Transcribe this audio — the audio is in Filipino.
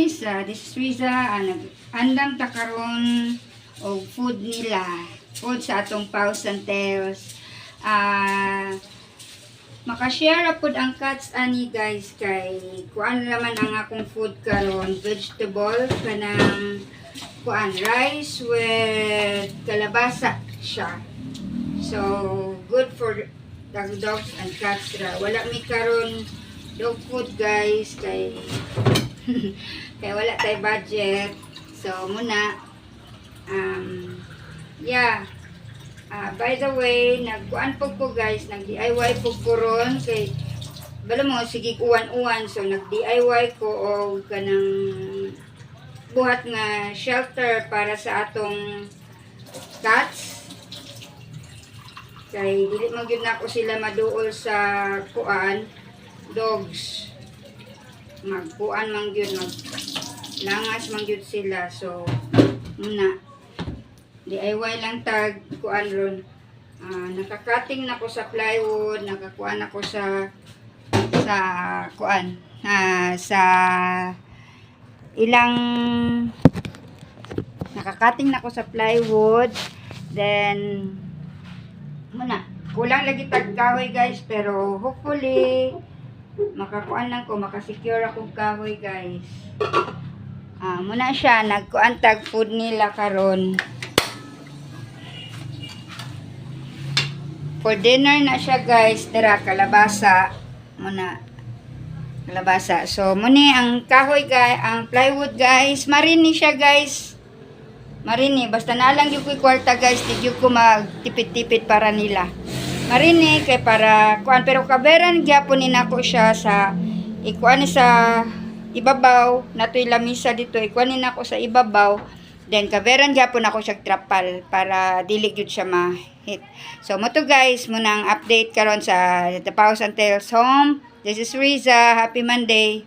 guys, this is Riza. Andam ta karon og food nila. Food sa atong Paws and Tales. Makashare pod ang cats ani guys kay kuan naman ang akong food karon, vegetable kanang kuan rice with kalabasa siya. So good for the dogs and cats ra. Wala mi karon dog food guys kay kaya wala tayo budget. So muna by the way, nagkuan po ko guys, nag-DIY po ko ron kay bala mo sige uwan-uwan, so nag-DIY ko og kanang buhat nga shelter para sa atong cats. Kay dili man gyud nako sila maduol sa kuan dogs. Magkuan man gyud, langas man gyud sila. So muna DIY lang tag kuan ron. Nakakating na ko sa plywood, nakakuan ako sa kuan sa ilang nakakating na ko sa plywood. Then muna kulang lagi tag kahoy guys, pero hopefully makakuan lang ko, makasecure akong kahoy guys. Muna siya nagkuan tag food nila karon. For dinner na siya guys, tira kalabasa muna. Kalabasa. So muni ang kahoy guys, ang plywood guys, marini siya guys. Marini, basta na lang yung kwarta guys, di ko magtipid-tipid para nila. Marini kay para kuan, pero kaberan gyapon ni nako siya sa ikuan sa ibabaw, natoy lamisa dito, ikuan ni nako sa ibabaw. Then kaberan gyapon ako siya trapal para dili gyud siya ma-hit. So mo to guys, muna ang update karon sa The Paws and Tales Home. This is Riza. Happy Monday.